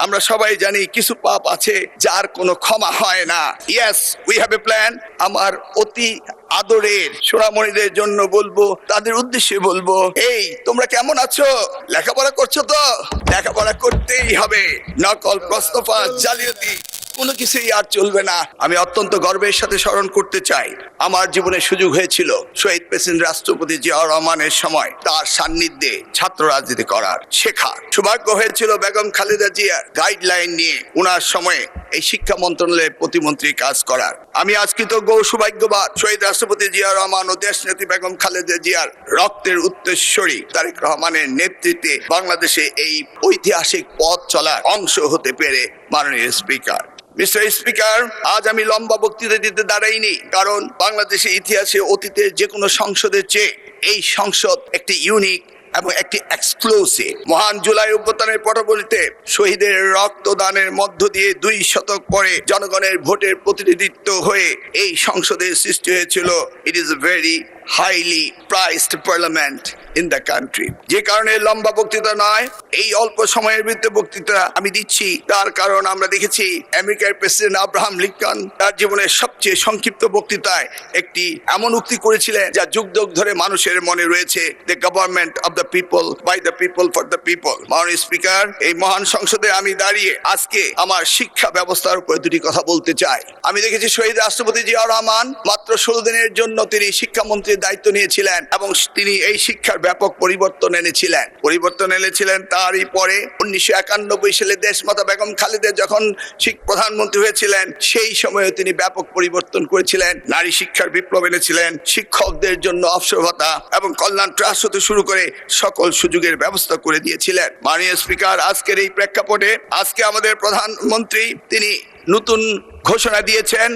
আমরা সবাই জানি কিছু পাপ আছে যার কোনো ক্ষমা হয় না। Yes, we have a plan. আমার অতি আদরের সোনামণিদের জন্য বলবো, তাদের উদ্দেশ্যে বলবো, এই তোমরা কেমন আছো? লেখাপড়া করছো তো? লেখাপড়া করতেই হবে। নকল, প্রশ্নফাঁস, জালিয়াতি কোনো কিছুই আর চলবে না। আমি অত্যন্ত গর্বের সাথে স্মরণ করতে চাই, আমার জীবনে সুযোগ হয়েছিল শহীদ প্রেসিডেন্ট রাষ্ট্রপতি জিয়াউর রহমানের সময় তার সান্নিধ্যে ছাত্র রাজনীতি করার, শেখার সৌভাগ্য হয়েছিল। বেগম খালেদা জিয়ার গাইডলাইন নিয়ে ওনার সময়ে এই শিক্ষা মন্ত্রণালয়ের প্রতিমন্ত্রী কাজ করার আমি আজ কৃতজ্ঞ ও সৌভাগ্যবান। শহীদ রাষ্ট্রপতি জিয়াউর রহমান ও দেশনেত্রী বেগম খালেদা জিয়ার রক্তের উত্তরসূরি তারেক রহমানের নেতৃত্বে বাংলাদেশে এই ঐতিহাসিক পথ চলার অংশ হতে পেরে। মাননীয় স্পিকার, মিস্টার স্পিকার, আজ আমি লম্বা বক্তৃতা দিতে দাঁড়াইনি, কারণ বাংলাদেশের ইতিহাসে অতীতের যে কোনো সংসদের চেয়ে এই সংসদ একটি ইউনিক এবং একটি এক্সক্লুসিভ। মহান জুলাই অভ্যুত্থানের পটভূমিতে শহীদের রক্তদানের মধ্য দিয়ে 2 শতক পরে জনগণের ভোটের প্রতিনিধিত্ব হয়ে এই সংসদের সৃষ্টি হয়েছিল। It is a very highly priced parliament in the country. যে কারণে লম্বা বক্তৃতা নয়, এই অল্প সময়ের ভিতরে বক্তৃতা আমি দিচ্ছি, তার কারণ আমরা দেখেছি আমেরিকার প্রেসিডেন্ট আব্রাহাম লিঙ্কন তার জীবনের সবচেয়ে সংক্ষিপ্ত বক্তৃতায় একটি এমন উক্তি করেছিলেন যা যুগ যুগ ধরে মানুষের মনে রয়েছে, the government of the people, by the people, for the people. মাননীয় স্পিকার, এই মহান সংসদে আমি দাঁড়িয়ে আজকে আমার শিক্ষা ব্যবস্থার উপরে দুটি কথা বলতে চাই। আমি দেখেছি শহীদ রাষ্ট্রপতি জিয়াউর রহমান মাত্র 16 দিনের জন্য তিনি শিক্ষামন্ত্রীর দায়িত্ব নিয়েছিলেন এবং তিনি এই শিক্ষার ব্যাপক পরিবর্তন এনেছিলেন। তারই পরে 1991 সালে দেশমাতা বেগম খালেদা যখন প্রধানমন্ত্রী হয়েছিলেন, সেই সময়ে তিনি ব্যাপক পরিবর্তন করেছিলেন। নারী শিক্ষার বিপ্লব এনেছিলেন, শিক্ষকদের জন্য অবসর ভাতা এবং কল্যাণ ট্রাস্ট হতে শুরু করে সকল সুযোগের ব্যবস্থা করে দিয়েছিলেন। মাননীয় স্পিকার, আজকের এই প্রেক্ষাপটে আজকে আমাদের প্রধানমন্ত্রী তিনি নতুন ঘোষণা দিয়েছেন,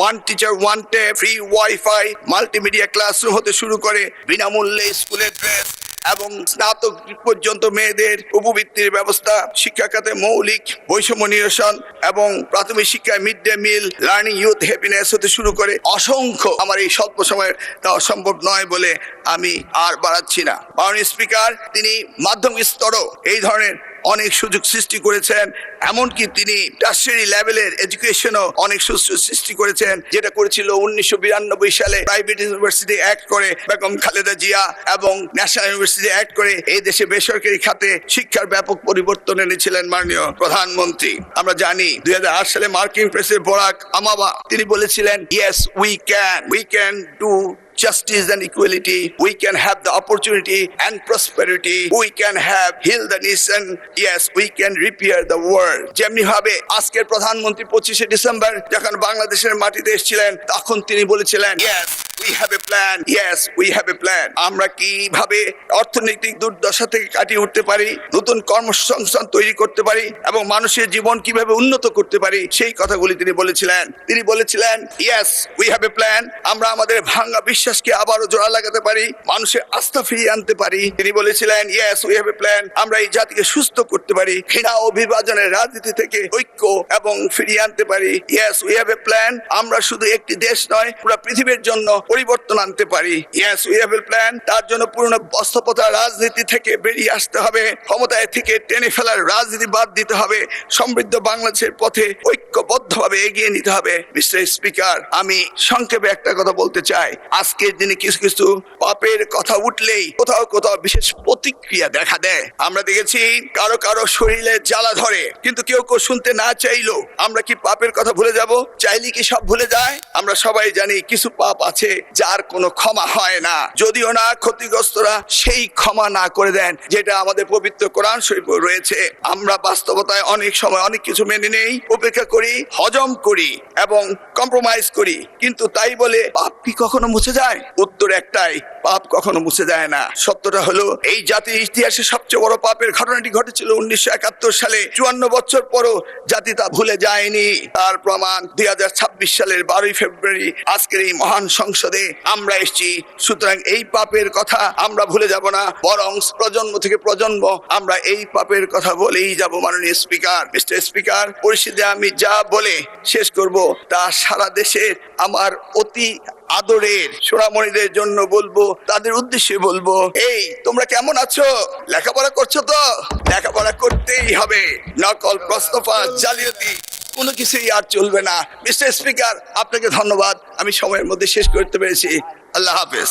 1 teacher 1 tab, free wifi, multimedia classroom হতে শুরু করে বিনামূল্যে স্কুলের ড্রেস এবং স্নাতক পর্যন্ত মেয়েদের উপবৃত্তির ব্যবস্থা, শিক্ষা খাতে মৌলিক বৈষম্য নিরসন এবং প্রাথমিক শিক্ষায় mid day meal, learning youth happiness হতে শুরু করে অসংখ্য। আমার এই স্বল্প সময়ে তা অসম্ভব নয় বলে আমি আর বাড়াচ্ছি না। মাননীয় স্পিকার, তিনি মাধ্যমিক স্তরও এই ধরনের অনেক সুযোগ সৃষ্টি করেছেন, এমনকি তিনি টার্সিয়ারি লেভেলের এডুকেশনও অনেক সুযোগ সৃষ্টি করেছেন, যেটা করেছিল 1992 সালে প্রাইভেট ইউনিভার্সিটি অ্যাক্ট করে বেগম খালেদা জিয়া এবং ন্যাশনাল ইউনিভার্সিটি অ্যাক্ট করে এই দেশে বেসরকারি খাতে শিক্ষার ব্যাপক পরিবর্তন এনেছিলেন মাননীয় প্রধানমন্ত্রী। আমরা জানি 2008 সালে মার্কিন প্রেসিডেন্ট বারাক ওবামা তিনি বলেছিলেন, yes we can do justice and equality, we can have the opportunity and prosperity, we can have heal the nation, yes we can repair the world। যেমনি ভাবে আজকের প্রধানমন্ত্রী 25শে ডিসেম্বর যখন বাংলাদেশের মাটিতে এসেছিলেন, তখন তিনি বলেছিলেন, yes we have a plan, yes we have a plan। আমরা কিভাবে অর্থনৈতিক দুর্দশা থেকে কাটিয়ে উঠতে পারি, নতুন কর্মসংস্থান তৈরি করতে পারি এবং মানুষের জীবন কিভাবে উন্নত করতে পারি, সেই কথাগুলি তিনি বলেছিলেন yes we have a plan। আমরা আমাদের ভাঙা বিশ্বাসকে আবারও জোড়া লাগাতে পারি, মানুষের আস্থা ফিরিয়ে আনতে পারি। তিনি বলেছিলেন, yes we have a plan। আমরা এই জাতিকে সুস্থ করতে পারি, ঘৃণা ও বিভাজনের রাজনীতি থেকে ঐক্য এবং ফিরিয়ে আনতে পারি। yes we have a plan। আমরা শুধু একটি দেশ নয়, পুরো পৃথিবীর জন্য পরিবর্তন আনতে পারি। yes we have a plan। তার জন্য পুরনো বস্তুপতা রাজনীতি থেকে বেরিয়ে আসতে হবে, ক্ষমতায় থেকে টেনে ফেলার রাজনীতি বাদ দিতে হবে, সমৃদ্ধ বাংলাদেশের পথে ঐক্যবদ্ধভাবে এগিয়ে নিতে হবে। মিস্টার স্পিকার, আমি সংক্ষেপে একটা কথা বলতে চাই। আজকের দিনে কিছু কিছু পাপের কথা উঠলেই কোথাও কোথাও বিশেষ প্রতিক্রিয়া দেখা দেয়। আমরা দেখেছি কারো কারো শরীরে জ্বালা ধরে, কিন্তু কেউ কেউ শুনতে না চাইলেও আমরা কি পাপের কথা ভুলে যাব? চাইলে কি সব ভুলে যায়? আমরা সবাই জানি কিছু পাপ আছে যার কোনো ক্ষমা হয় না, যদিও না ক্ষতিগ্রস্তরা সেই ক্ষমা না করে দেন, যেটা আমাদের পবিত্র কোরআন শরীফে রয়েছে। আমরা বাস্তবতায় অনেক সময় অনেক কিছু মেনে নেই, উপেক্ষা করি, হজম করি এবং কম্প্রোমাইজ করি, কিন্তু তাই বলে পাপ কি কখনো মুছে যায়? উত্তর একটাই, পাপ কখনো মুছে যায় না। সত্যটা হলো এই জাতির ইতিহাসে সবচেয়ে বড় পাপের ঘটনাটি ঘটেছিল 1971 সালে। 54 বছর পরও জাতি তা ভুলে যায়নি। তার প্রমাণ 2026 সালের 12 ফেব্রুয়ারি আজকের এই মহান সংসদে আমরা এসেছি। সুতরাং এই পাপের কথা আমরা ভুলে যাব না, বরং প্রজন্ম থেকে প্রজন্ম আমরা এই পাপের কথা বলেই যাব। মাননীয় স্পিকার, মিস্টার স্পিকার, পরিস্থিতি আমি যা বলে শেষ করব তা সারা দেশের আমার অতি আদরের সোনামণিদের জন্য বলবো, তাদের উদ্দেশ্যে বলবো, এই তোমরা কেমন আছো? লেখাপড়া করছো তো? লেখাপড়া করতেই হবে, নকল প্রশ্নপত্র জালিয়াতি কোনো কিছুই আর চলবে না। মিস্টার স্পিকার, আপনাকে ধন্যবাদ, আমি সময়ের মধ্যে শেষ করতে পেরেছি। আল্লাহ হাফেজ।